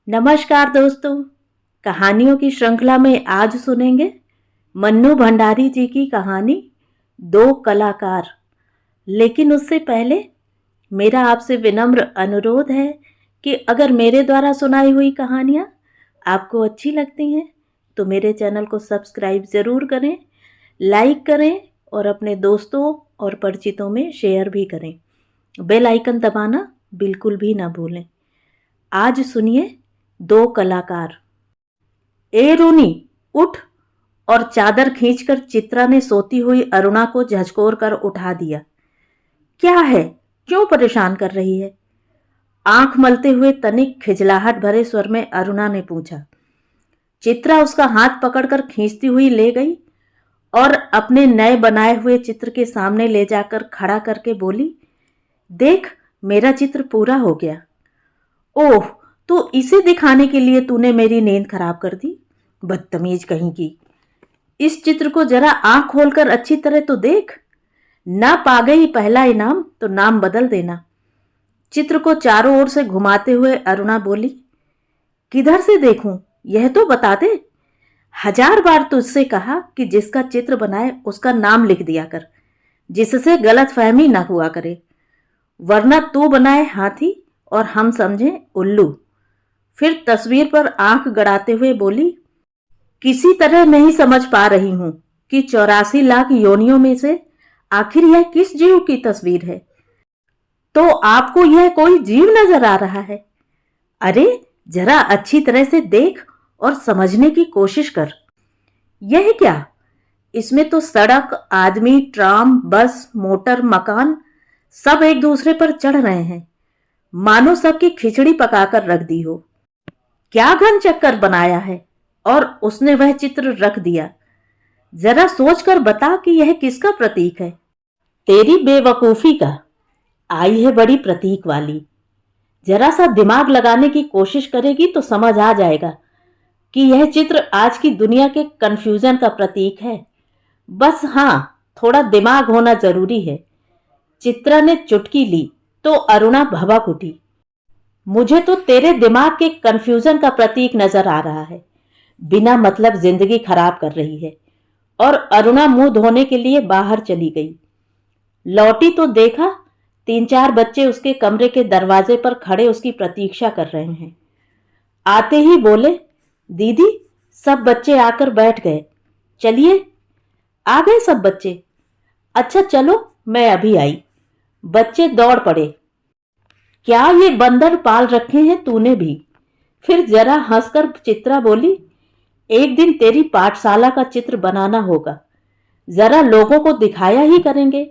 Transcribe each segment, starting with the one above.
नमस्कार दोस्तों। कहानियों की श्रृंखला में आज सुनेंगे मन्नू भंडारी जी की कहानी दो कलाकार। लेकिन उससे पहले मेरा आपसे विनम्र अनुरोध है कि अगर मेरे द्वारा सुनाई हुई कहानियाँ आपको अच्छी लगती हैं तो मेरे चैनल को सब्सक्राइब ज़रूर करें, लाइक करें और अपने दोस्तों और परिचितों में शेयर भी करें। बेल आइकन दबाना बिल्कुल भी ना भूलें। आज सुनिए दो कलाकार। ए रूनी, उठ। और चादर खींचकर चित्रा ने सोती हुई अरुणा को झकझोर कर उठा दिया। क्या है, क्यों परेशान कर रही है? आंख मलते हुए तनिक खिजलाहट भरे स्वर में अरुणा ने पूछा। चित्रा उसका हाथ पकड़कर खींचती हुई ले गई और अपने नए बनाए हुए चित्र के सामने ले जाकर खड़ा करके बोली, देख, मेरा चित्र पूरा हो गया। ओह, तो इसे दिखाने के लिए तूने मेरी नींद खराब कर दी, बदतमीज कहीं की। इस चित्र को जरा आंख खोलकर अच्छी तरह तो देख। ना पा गई पहला इनाम तो नाम बदल देना। चित्र को चारों ओर से घुमाते हुए अरुणा बोली, किधर से देखूं, यह तो बता दे। 1000 बार तुझसे कहा कि जिसका चित्र बनाए उसका नाम लिख दिया कर, जिससे गलतफहमी न हुआ करे, वरना तू बनाए हाथी और हम समझें उल्लू। फिर तस्वीर पर आंख गड़ाते हुए बोली, किसी तरह नहीं समझ पा रही हूं कि 84 लाख योनियों में से आखिर यह किस जीव की तस्वीर है। तो आपको यह कोई जीव नजर आ रहा है? अरे जरा अच्छी तरह से देख और समझने की कोशिश कर। यह क्या? इसमें तो सड़क, आदमी, ट्राम, बस, मोटर, मकान सब एक दूसरे पर चढ़ रहे हैं, मानो सबकी खिचड़ी पकाकर रख दी हो। क्या घन चक्कर बनाया है और उसने वह चित्र रख दिया। जरा सोचकर बता कि यह किसका प्रतीक है। तेरी बेवकूफी का। आई है बड़ी प्रतीक वाली। जरा सा दिमाग लगाने की कोशिश करेगी तो समझ आ जाएगा कि यह चित्र आज की दुनिया के कंफ्यूजन का प्रतीक है। बस हाँ, थोड़ा दिमाग होना जरूरी है। चित्रा ने चुटकी ली तो अरुणा भभक उठी। मुझे तो तेरे दिमाग के कंफ्यूजन का प्रतीक नजर आ रहा है। बिना मतलब जिंदगी खराब कर रही है। और अरुणा मुंह धोने के लिए बाहर चली गई। लौटी तो देखा 3-4 बच्चे उसके कमरे के दरवाजे पर खड़े उसकी प्रतीक्षा कर रहे हैं। आते ही बोले, दीदी, सब बच्चे आकर बैठ गए, चलिए। आ गए सब बच्चे? अच्छा चलो, मैं अभी आई। बच्चे दौड़ पड़े। क्या ये बंदर पाल रखे हैं तूने भी? फिर जरा हंसकर चित्रा बोली, एक दिन तेरी पाठशाला का चित्र बनाना होगा। जरा लोगों को दिखाया ही करेंगे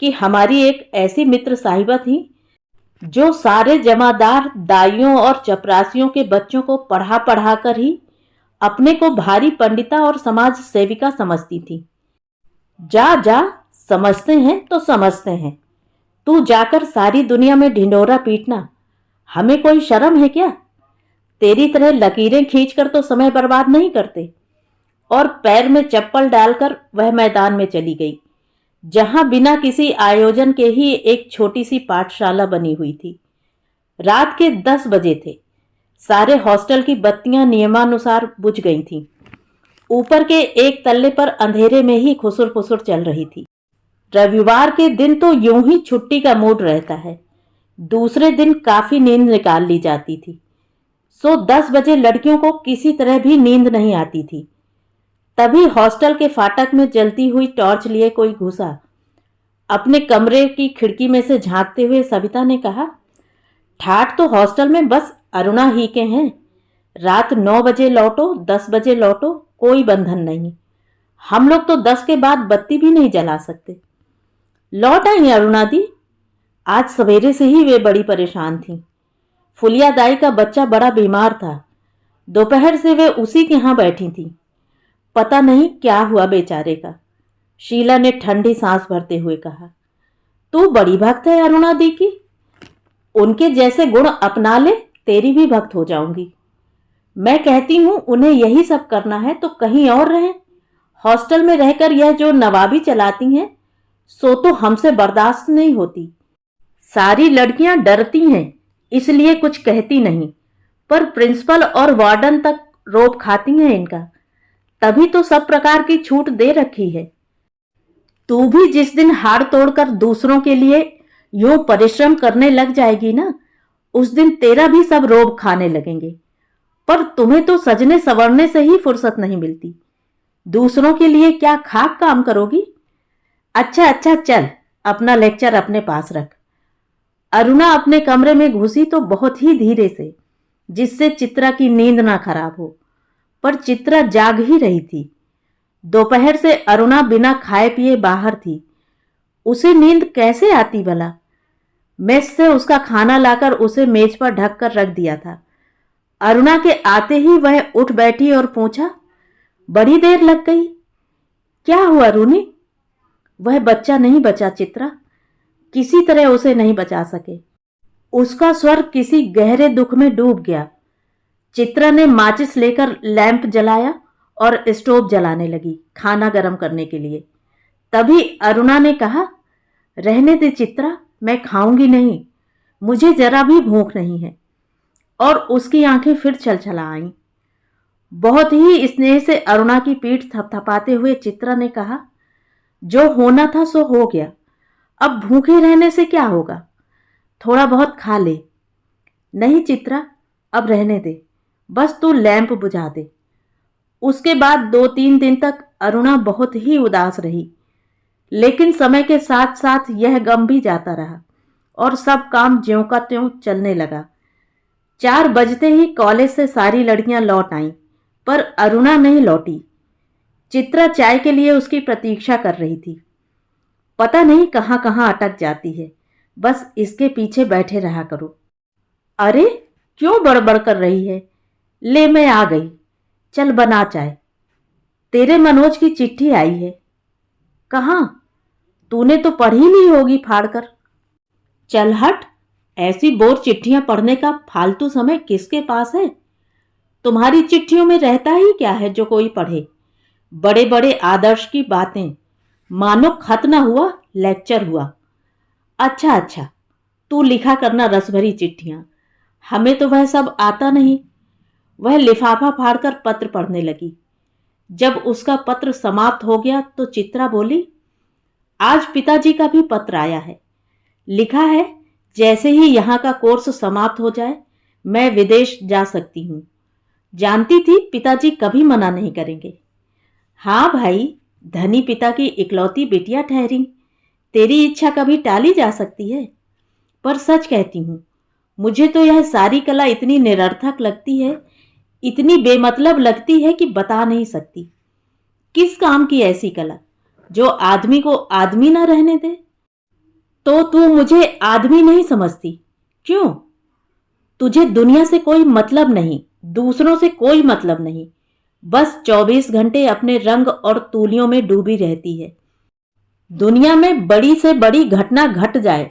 कि हमारी एक ऐसी मित्र साहिबा थी जो सारे जमादार, दाइयों और चपरासियों के बच्चों को पढ़ा पढ़ा कर ही अपने को भारी पंडिता और समाज सेविका समझती थी। जा जा, समझते हैं तो समझते हैं। तू जाकर सारी दुनिया में ढिंढोरा पीटना, हमें कोई शर्म है क्या? तेरी तरह लकीरें खींचकर तो समय बर्बाद नहीं करते। और पैर में चप्पल डालकर वह मैदान में चली गई, जहां बिना किसी आयोजन के ही एक छोटी सी पाठशाला बनी हुई थी। रात के 10 बजे थे। सारे हॉस्टल की बत्तियां नियमानुसार बुझ गई थीं। ऊपर के एक तल्ले पर अंधेरे में ही खुसुर फुसुर चल रही थी। रविवार के दिन तो यूं ही छुट्टी का मूड रहता है। दूसरे दिन काफी नींद निकाल ली जाती थी। सो 10 बजे लड़कियों को किसी तरह भी नींद नहीं आती थी। तभी हॉस्टल के फाटक में जलती हुई टॉर्च लिए कोई घुसा। अपने कमरे की खिड़की में से झांकते हुए सविता ने कहा, ठाठ तो हॉस्टल में बस अरुणा ही के हैं। रात 9 बजे लौटो, 10 बजे लौटो, कोई बंधन नहीं। हम लोग तो 10 के बाद बत्ती भी नहीं जला सकते। लौट आई अरुणा दी। आज सवेरे से ही वे बड़ी परेशान थीं। फुलिया दाई का बच्चा बड़ा बीमार था। दोपहर से वे उसी के यहां बैठी थी। पता नहीं क्या हुआ बेचारे का। शीला ने ठंडी सांस भरते हुए कहा, तू बड़ी भक्त है अरुणा दी की। उनके जैसे गुण अपना ले, तेरी भी भक्त हो जाऊंगी। मैं कहती हूं उन्हें यही सब करना है तो कहीं और रहें। हॉस्टल में रहकर यह जो नवाबी चलाती हैं सो तो हमसे बर्दाश्त नहीं होती। सारी लड़कियां डरती हैं, इसलिए कुछ कहती नहीं। पर प्रिंसिपल और वार्डन तक रोब खाती हैं इनका, तभी तो सब प्रकार की छूट दे रखी है। तू भी जिस दिन हाड़ तोड़कर दूसरों के लिए यूं परिश्रम करने लग जाएगी ना, उस दिन तेरा भी सब रोब खाने लगेंगे। पर तुम्हें तो सजने संवरने से ही फुर्सत नहीं मिलती, दूसरों के लिए क्या खाक काम करोगी। अच्छा अच्छा चल, अपना लेक्चर अपने पास रख। अरुणा अपने कमरे में घुसी तो बहुत ही धीरे से, जिससे चित्रा की नींद ना खराब हो। पर चित्रा जाग ही रही थी। दोपहर से अरुणा बिना खाए पिए बाहर थी। उसे नींद कैसे आती भला। मेस से उसका खाना लाकर उसे मेज पर ढक कर रख दिया था। अरुणा के आते ही वह उठ बैठी और पूछा, बड़ी देर लग गई, क्या हुआ रूनी। वह बच्चा नहीं बचा चित्रा, किसी तरह उसे नहीं बचा सके। उसका स्वर किसी गहरे दुख में डूब गया। चित्रा ने माचिस लेकर लैंप जलाया और स्टोव जलाने लगी खाना गर्म करने के लिए। तभी अरुणा ने कहा, रहने दे चित्रा, मैं खाऊंगी नहीं, मुझे जरा भी भूख नहीं है। और उसकी आंखें फिर छलछला आईं। बहुत ही स्नेह से अरुणा की पीठ थपथपाते हुए चित्रा ने कहा, जो होना था सो हो गया, अब भूखे रहने से क्या होगा, थोड़ा बहुत खा ले। नहीं चित्रा, अब रहने दे, बस तू लैंप बुझा दे। उसके बाद 2-3 दिन तक अरुणा बहुत ही उदास रही, लेकिन समय के साथ साथ यह गम भी जाता रहा और सब काम ज्यों का त्यों चलने लगा। 4 बजते ही कॉलेज से सारी लड़कियां लौट आईं, पर अरुणा नहीं लौटी। चित्रा चाय के लिए उसकी प्रतीक्षा कर रही थी। पता नहीं कहाँ कहाँ अटक जाती है, बस इसके पीछे बैठे रहा करो। अरे क्यों बड़बड़ कर रही है, ले मैं आ गई, चल बना चाय। तेरे मनोज की चिट्ठी आई है। कहाँ, तूने तो पढ़ ही ली होगी फाड़कर। चल हट, ऐसी बोर चिट्ठियां पढ़ने का फालतू समय किसके पास है। तुम्हारी चिट्ठियों में रहता ही क्या है जो कोई पढ़े। बड़े बड़े आदर्श की बातें, मानो खत न हुआ लेक्चर हुआ। अच्छा अच्छा, तू लिखा करना रसभरी चिट्ठियां, हमें तो वह सब आता नहीं। वह लिफाफा फाड़कर पत्र पढ़ने लगी। जब उसका पत्र समाप्त हो गया तो चित्रा बोली, आज पिताजी का भी पत्र आया है। लिखा है, जैसे ही यहाँ का कोर्स समाप्त हो जाए मैं विदेश जा सकती हूँ। जानती थी पिताजी कभी मना नहीं करेंगे। हाँ भाई, धनी पिता की इकलौती बिटिया ठहरी, तेरी इच्छा कभी टाली जा सकती है। पर सच कहती हूँ, मुझे तो यह सारी कला इतनी निरर्थक लगती है, इतनी बेमतलब लगती है कि बता नहीं सकती। किस काम की ऐसी कला जो आदमी को आदमी ना रहने दे। तो तू मुझे आदमी नहीं समझती क्यों? तुझे दुनिया से कोई मतलब नहीं, दूसरों से कोई मतलब नहीं, बस 24 घंटे अपने रंग और तूलियों में डूबी रहती है। दुनिया में बड़ी से बड़ी घटना घट जाए,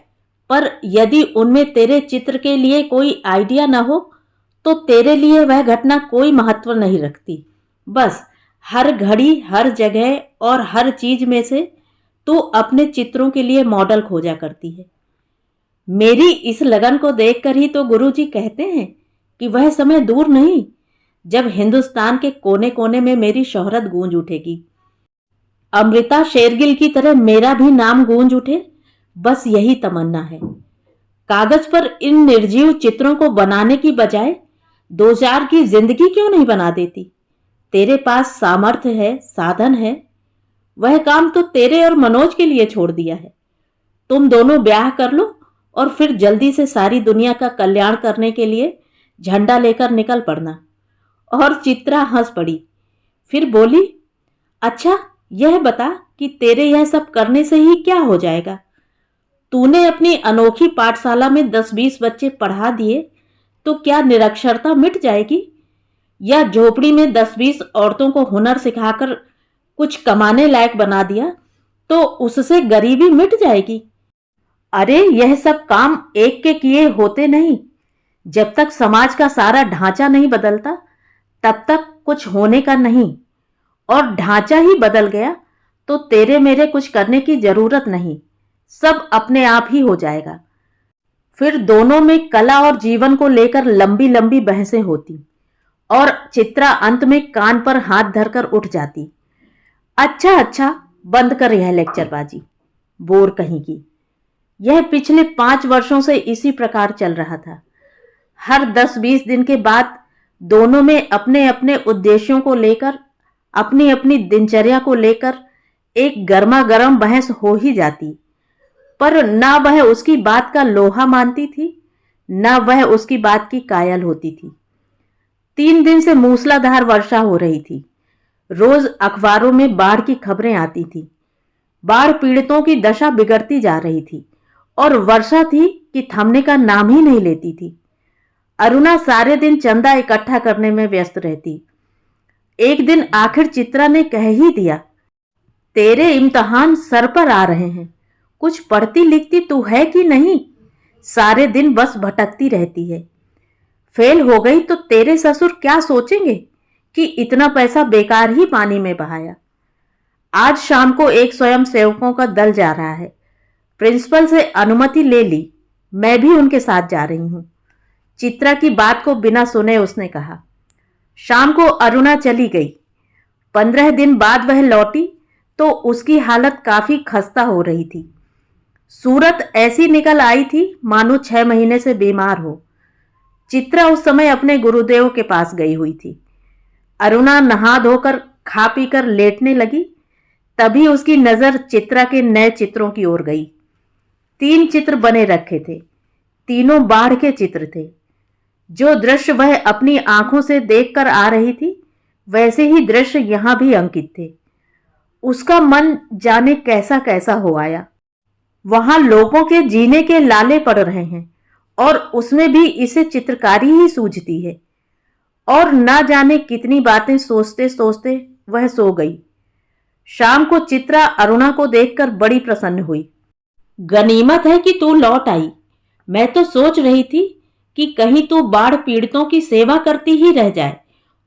पर यदि उनमें तेरे चित्र के लिए कोई आइडिया न हो तो तेरे लिए वह घटना कोई महत्व नहीं रखती। बस हर घड़ी, हर जगह और हर चीज में से तू अपने चित्रों के लिए मॉडल खोजा करती है। मेरी इस लगन को देखकर ही तो गुरुजी कहते हैं कि वह समय दूर नहीं जब हिंदुस्तान के कोने कोने में मेरी शोहरत गूंज उठेगी। अमृता शेरगिल की तरह मेरा भी नाम गूंज उठे, बस यही तमन्ना है। कागज पर इन निर्जीव चित्रों को बनाने की बजाय 2-4 की जिंदगी क्यों नहीं बना देती? तेरे पास सामर्थ्य है, साधन है, वह काम तो तेरे और मनोज के लिए छोड़ दिया है। तुम दोनों ब्याह कर लो और फिर जल्दी से सारी दुनिया का कल्याण करने के लिए झंडा लेकर निकल पड़ना। और चित्रा हंस पड़ी, फिर बोली, अच्छा यह बता कि तेरे यह सब करने से ही क्या हो जाएगा? तूने अपनी अनोखी पाठशाला में 10-20 बच्चे पढ़ा दिए तो क्या निरक्षरता मिट जाएगी? या झोपड़ी में 10-20 औरतों को हुनर सिखाकर कुछ कमाने लायक बना दिया तो उससे गरीबी मिट जाएगी? अरे यह सब काम एक के किए होते नहीं। जब तक समाज का सारा ढांचा नहीं बदलता तब तक कुछ होने का नहीं, और ढांचा ही बदल गया तो तेरे मेरे कुछ करने की जरूरत नहीं, सब अपने आप ही हो जाएगा। फिर दोनों में कला और जीवन को लेकर लंबी लंबी बहसें होती और चित्रा अंत में कान पर हाथ धरकर उठ जाती। अच्छा अच्छा, बंद कर यह लेक्चरबाजी, बोर कहीं की। यह पिछले 5 वर्षों से इसी प्रकार चल रहा था। हर 10-20 दिन के बाद दोनों में अपने अपने उद्देश्यों को लेकर, अपनी अपनी दिनचर्या को लेकर एक गर्मा गर्म बहस हो ही जाती, पर ना वह उसकी बात का लोहा मानती थी, ना वह उसकी बात की कायल होती थी। 3 दिन से मूसलाधार वर्षा हो रही थी। रोज अखबारों में बाढ़ की खबरें आती थी। बाढ़ पीड़ितों की दशा बिगड़ती जा रही थी और वर्षा थी कि थमने का नाम ही नहीं लेती थी। अरुणा सारे दिन चंदा इकट्ठा करने में व्यस्त रहती। एक दिन आखिर चित्रा ने कह ही दिया, तेरे इम्तिहान सर पर आ रहे हैं, कुछ पढ़ती लिखती तू है कि नहीं? सारे दिन बस भटकती रहती है। फेल हो गई तो तेरे ससुर क्या सोचेंगे कि इतना पैसा बेकार ही पानी में बहाया। आज शाम को एक स्वयं सेवकों का दल जा रहा है। प्रिंसिपल से अनुमति ले ली, मैं भी उनके साथ जा रही हूं। चित्रा की बात को बिना सुने उसने कहा। शाम को अरुणा चली गई। 15 दिन बाद वह लौटी तो उसकी हालत काफी खस्ता हो रही थी। सूरत ऐसी निकल आई थी मानो 6 महीने से बीमार हो। चित्रा उस समय अपने गुरुदेव के पास गई हुई थी। अरुणा नहा धोकर खा पीकर लेटने लगी, तभी उसकी नजर चित्रा के नए चित्रों की ओर गई। 3 चित्र बने रखे थे, तीनों बाढ़ के चित्र थे। जो दृश्य वह अपनी आंखों से देखकर आ रही थी, वैसे ही दृश्य यहां भी अंकित थे। उसका मन जाने कैसा कैसा हो आया। वहां लोगों के जीने के लाले पड़ रहे हैं और उसमें भी इसे चित्रकारी ही सूझती है। और ना जाने कितनी बातें सोचते सोचते वह सो गई। शाम को चित्रा अरुणा को देखकर बड़ी प्रसन्न हुई। गनीमत है कि तू लौट आई। मैं तो सोच रही थी कि कहीं तू बाढ़ पीड़ितों की सेवा करती ही रह जाए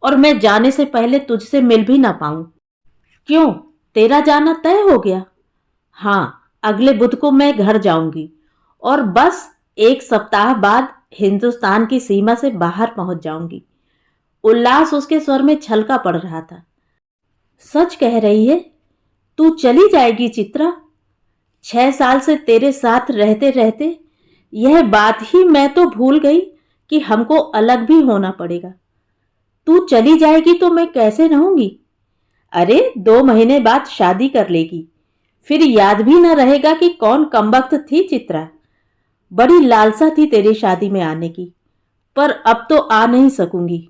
और मैं जाने से पहले तुझसे मिल भी ना पाऊं। क्यों, तेरा जाना तय हो गया? हाँ, अगले बुध को मैं घर जाऊंगी और बस 1 सप्ताह बाद हिंदुस्तान की सीमा से बाहर पहुंच जाऊंगी। उल्लास उसके स्वर में छलका पड़ रहा था। सच कह रही है? तू चली जाएगी चित्रा? 6 साल से तेरे साथ रहते रहते यह बात ही मैं तो भूल गई कि हमको अलग भी होना पड़ेगा। तू चली जाएगी तो मैं कैसे रहूंगी? अरे 2 महीने बाद शादी कर लेगी, फिर याद भी न रहेगा कि कौन कमबख्त थी चित्रा। बड़ी लालसा थी तेरी शादी में आने की, पर अब तो आ नहीं सकूंगी।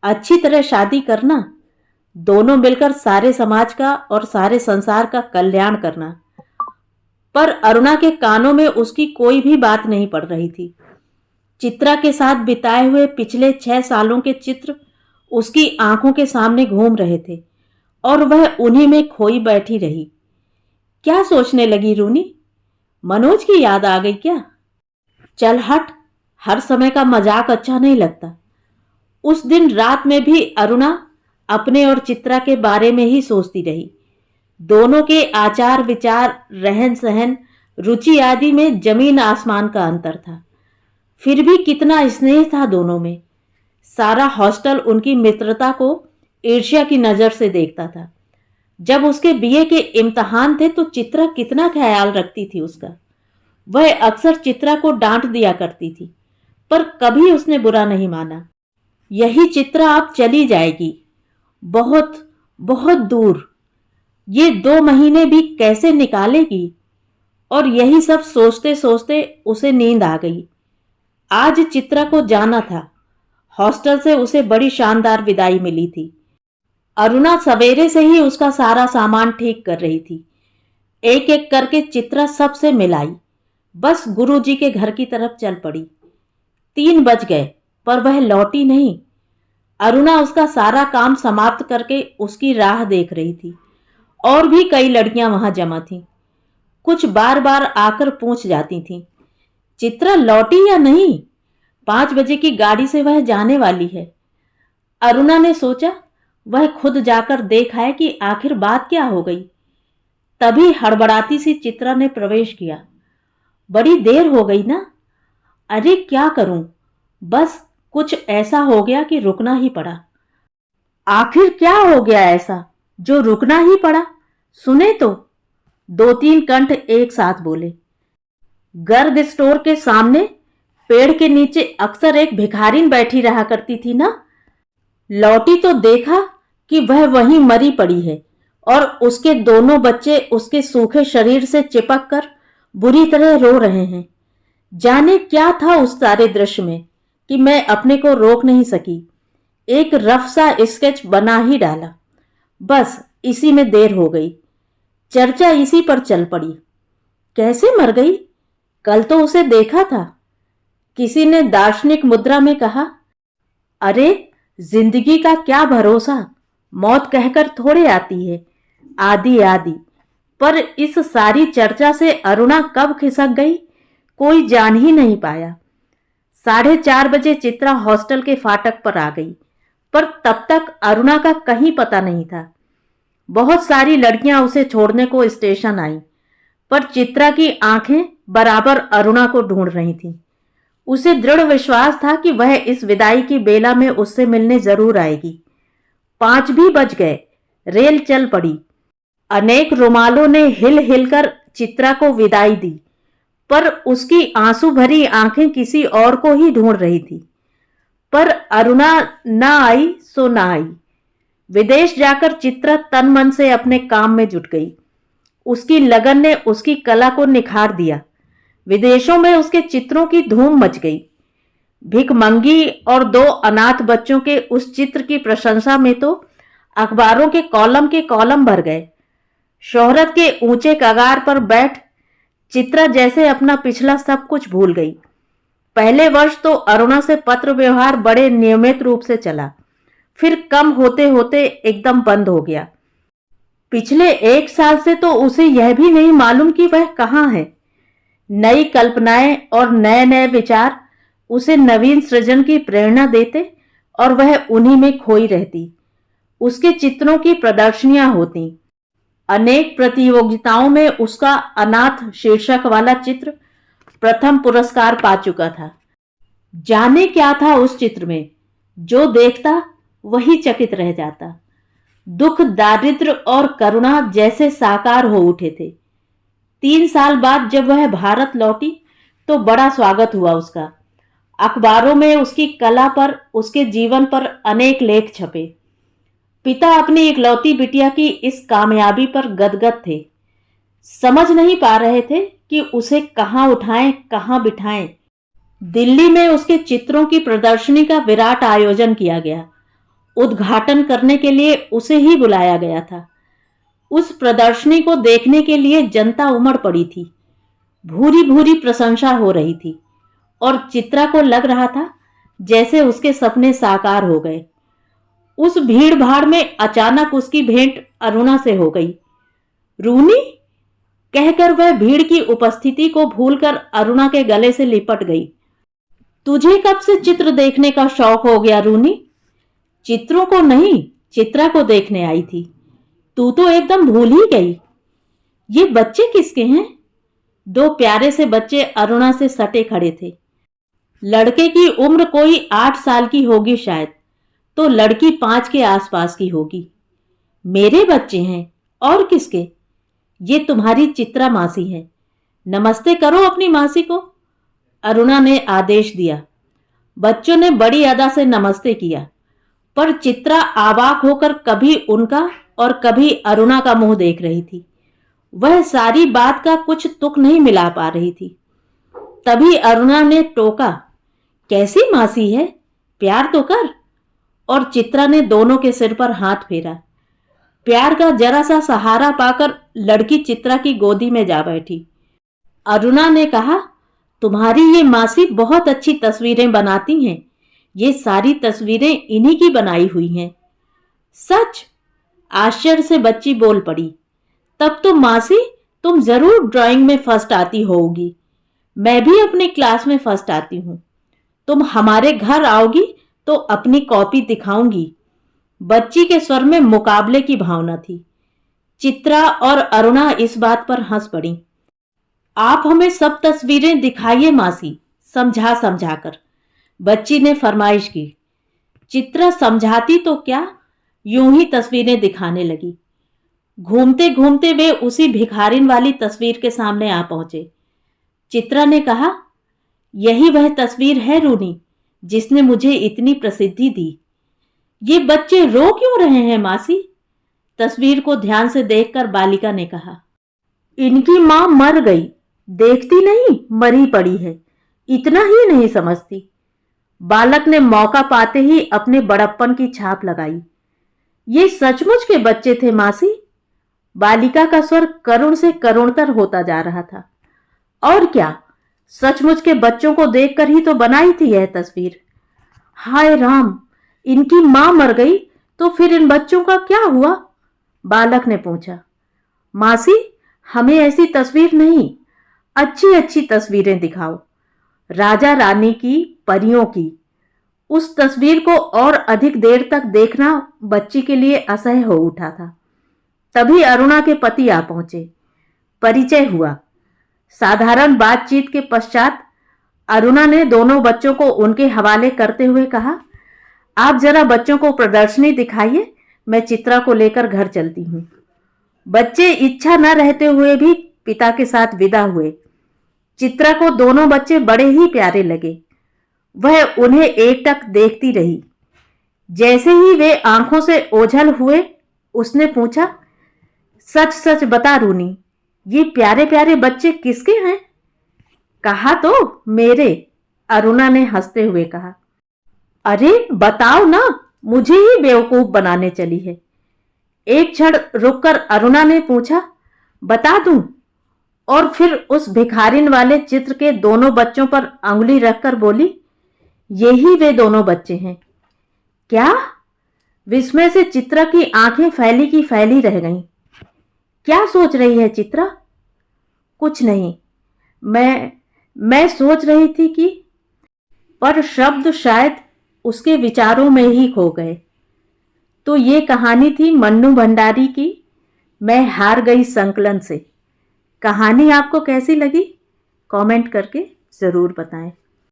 अच्छी तरह शादी करना, दोनों मिलकर सारे समाज का और सारे संसार का कल्याण करना। पर अरुणा के कानों में उसकी कोई भी बात नहीं पड़ रही थी। चित्रा के साथ बिताए हुए पिछले 6 सालों के चित्र उसकी आंखों के सामने घूम रहे थे और वह उन्हीं में खोई बैठी रही। क्या सोचने लगी रूनी? मनोज की याद आ गई क्या? चल हट, हर समय का मजाक अच्छा नहीं लगता। उस दिन रात में भी अरुणा अपने और चित्रा के बारे में ही सोचती रही। दोनों के आचार विचार, रहन सहन, रुचि आदि में जमीन आसमान का अंतर था। फिर भी कितना स्नेह था दोनों में। सारा हॉस्टल उनकी मित्रता को ईर्ष्या की नजर से देखता था। जब उसके बीए के इम्तिहान थे तो चित्रा कितना ख्याल रखती थी उसका। वह अक्सर चित्रा को डांट दिया करती थी, पर कभी उसने बुरा नहीं माना। यही चित्रा अब चली जाएगी, बहुत बहुत दूर। ये 2 महीने भी कैसे निकालेगी? और यही सब सोचते सोचते उसे नींद आ गई। आज चित्रा को जाना था। हॉस्टल से उसे बड़ी शानदार विदाई मिली थी। अरुणा सवेरे से ही उसका सारा सामान ठीक कर रही थी। एक एक करके चित्रा सबसे मिलाई, बस गुरुजी के घर की तरफ चल पड़ी। 3 बज गए पर वह लौटी नहीं। अरुणा उसका सारा काम समाप्त करके उसकी राह देख रही थी। और भी कई लड़कियां वहां जमा थीं। कुछ बार बार आकर पूछ जाती थीं, चित्रा लौटी या नहीं? 5 बजे की गाड़ी से वह जाने वाली है। अरुणा ने सोचा वह खुद जाकर देख आए कि आखिर बात क्या हो गई। तभी हड़बड़ाती सी चित्रा ने प्रवेश किया। बड़ी देर हो गई ना? अरे क्या करूं, बस कुछ ऐसा हो गया कि रुकना ही पड़ा। आखिर क्या हो गया ऐसा जो रुकना ही पड़ा? सुने तो। दो तीन कंठ एक साथ बोले। गर्ग स्टोर के सामने पेड़ के नीचे अक्सर एक भिखारिन बैठी रहा करती थी ना। लौटी तो देखा कि वह वहीं मरी पड़ी है और उसके दोनों बच्चे उसके सूखे शरीर से चिपक कर बुरी तरह रो रहे हैं। जाने क्या था उस सारे दृश्य में कि मैं अपने को रोक नहीं सकी। एक रफ सा स्केच बना ही डाला। बस इसी में देर हो गई। चर्चा इसी पर चल पड़ी। कैसे मर गई? कल तो उसे देखा था। किसी ने दार्शनिक मुद्रा में कहा, अरे जिंदगी का क्या भरोसा, मौत कहकर थोड़े आती है, आदि आदि। पर इस सारी चर्चा से अरुणा कब खिसक गई कोई जान ही नहीं पाया। 4:30 बजे चित्रा हॉस्टल के फाटक पर आ गई, पर तब तक अरुणा का कहीं पता नहीं था। बहुत सारी लड़कियां उसे छोड़ने को स्टेशन आईं, पर चित्रा की आंखें बराबर अरुणा को ढूंढ रही थीं। उसे दृढ़ विश्वास था कि वह इस विदाई की बेला में उससे मिलने जरूर आएगी। 5 भी बज गए। रेल चल पड़ी। अनेक रुमालों ने हिल हिलकर चित्रा को विदाई दी, पर उसकी आंसू भरी आंखें किसी और को ही ढूंढ रही थी। पर अरुणा न आई सो न आई। विदेश जाकर चित्रा तन मन से अपने काम में जुट गई। उसकी लगन ने उसकी कला को निखार दिया। विदेशों में उसके चित्रों की धूम मच गई। भिखमंगी और 2 अनाथ बच्चों के उस चित्र की प्रशंसा में तो अखबारों के कॉलम भर गए। शोहरत के ऊंचे कगार पर बैठ चित्रा जैसे अपना पिछला सब कुछ भूल गई। पहले वर्ष तो अरुणा से पत्र व्यवहार बड़े नियमित रूप से चला, फिर कम होते होते एकदम बंद हो गया। पिछले 1 साल से तो उसे यह भी नहीं मालूम कि वह कहाँ है। नई कल्पनाएं और नए नए विचार उसे नवीन सृजन की प्रेरणा देते और वह उन्हीं में खोई रहती। उसके चित्रों की प्रदर्शनियां होती। अनेक प्रतियोगिताओं में उसका अनाथ शीर्षक वाला चित्र प्रथम पुरस्कार पा चुका था। जाने क्या था उस चित्र में, जो देखता वही चकित रह जाता। दुख, दारिद्र्य और करुणा जैसे साकार हो उठे थे। 3 साल बाद जब वह भारत लौटी तो बड़ा स्वागत हुआ उसका। अखबारों में उसकी कला पर, उसके जीवन पर अनेक लेख छपे। पिता अपनी इकलौती बिटिया की इस कामयाबी पर गदगद थे। समझ नहीं पा रहे थे कि उसे कहां उठाएं, कहां बिठाएं। दिल्ली में उसके चित्रों की प्रदर्शनी का विराट आयोजन किया गया। उद्घाटन करने के लिए उसे ही बुलाया गया था। उस प्रदर्शनी को देखने के लिए जनता उमड़ पड़ी थी। भूरी भूरी प्रशंसा हो रही थी और चित्रा को लग रहा था जैसे उसके सपने साकार हो गए। उस भीड़ भाड़ में अचानक उसकी भेंट अरुणा से हो गई। रूनी कहकर वह भीड़ की उपस्थिति को भूलकर अरुणा के गले से लिपट गई। तुझे कब से चित्र देखने का शौक हो गया रूनी? चित्रों को नहीं, चित्रा को देखने आई थी। तू तो एकदम भूल ही गई। ये बच्चे किसके हैं? 2 प्यारे से बच्चे अरुणा से सटे खड़े थे। लड़के की उम्र कोई 8 साल की होगी शायद, तो लड़की 5 के आसपास की होगी। मेरे बच्चे हैं और किसके? ये तुम्हारी चित्रा मासी है। नमस्ते करो अपनी मासी को, अरुणा ने आदेश दिया। बच्चों ने बड़ी अदा से नमस्ते किया, पर चित्रा आवाक होकर कभी उनका और कभी अरुणा का मुंह देख रही थी। वह सारी बात का कुछ तुक नहीं मिला पा रही थी। तभी अरुणा ने टोका, कैसी मासी है, प्यार तो कर। और चित्रा ने दोनों के सिर पर हाथ फेरा। प्यार का जरा सा सहारा पाकर लड़की चित्रा की गोदी में जा बैठी। अरुणा ने कहा, तुम्हारी ये मासी बहुत अच्छी तस्वीरें बनाती हैं। ये सारी तस्वीरें इन्हीं की बनाई हुई हैं। सच? आश्चर्य से बच्ची बोल पड़ी। तब तो मासी तुम जरूर ड्राइंग में फर्स्ट आती होगी। मैं भी अपनी क्लास में फर्स्ट आती हूं। तुम हमारे घर आओगी तो अपनी कॉपी दिखाऊंगी। बच्ची के स्वर में मुकाबले की भावना थी। चित्रा और अरुणा इस बात पर हंस पड़ी। आप हमें सब तस्वीरें दिखाइए मासी, समझा समझाकर। बच्ची ने फरमाइश की। चित्रा समझाती तो क्या, यूं ही तस्वीरें दिखाने लगी। घूमते घूमते वे उसी भिखारिन वाली तस्वीर के सामने आ पहुंचे। चित्रा ने कहा, यही वह तस्वीर है रूनी, जिसने मुझे इतनी प्रसिद्धि दी। ये बच्चे रो क्यों रहे हैं मासी? तस्वीर को ध्यान से देखकर बालिका ने कहा, इनकी मां मर गई, देखती नहीं मरी पड़ी है, इतना ही नहीं समझती। बालक ने मौका पाते ही अपने बड़प्पन की छाप लगाई। ये सचमुच के बच्चे थे मासी। बालिका का स्वर करुण से करुणतर होता जा रहा था। और क्या, सचमुच के बच्चों को देखकर ही तो बनाई थी यह तस्वीर। हाय राम, इनकी मां मर गई तो फिर इन बच्चों का क्या हुआ? बालक ने पूछा। मासी, हमें ऐसी तस्वीर नहीं, अच्छी अच्छी तस्वीरें दिखाओ। राजा रानी की, परियों की। उस तस्वीर को और अधिक देर तक देखना बच्ची के लिए असह्य हो उठा था। तभी अरुणा के पति आ पहुंचे। परिचय हुआ। साधारण बातचीत के पश्चात अरुणा ने दोनों बच्चों को उनके हवाले करते हुए कहा, आप जरा बच्चों को प्रदर्शनी दिखाइए, मैं चित्रा को लेकर घर चलती हूं। बच्चे इच्छा न रहते हुए भी पिता के साथ विदा हुए। चित्रा को दोनों बच्चे बड़े ही प्यारे लगे। वह उन्हें एकटक देखती रही। जैसे ही वे आंखों से ओझल हुए, उसने पूछा, सच सच बता रूनी, ये प्यारे प्यारे बच्चे किसके हैं? कहा तो मेरे, अरुणा ने हंसते हुए कहा। अरे बताओ ना, मुझे ही बेवकूफ बनाने चली है। एक क्षण रुककर अरुणा ने पूछा, बता दूं? और फिर उस भिखारिन वाले चित्र के दोनों बच्चों पर अंगुली रखकर बोली, यही वे दोनों बच्चे हैं। क्या? विस्मय से चित्रा की आंखें फैली की फैली रह गईं। क्या सोच रही है चित्रा? कुछ नहीं, मैं सोच रही थी कि, पर शब्द शायद उसके विचारों में ही खो गए। तो ये कहानी थी मन्नू भंडारी की मैं हार गई संकलन से। कहानी आपको कैसी लगी? कमेंट करके जरूर बताएं।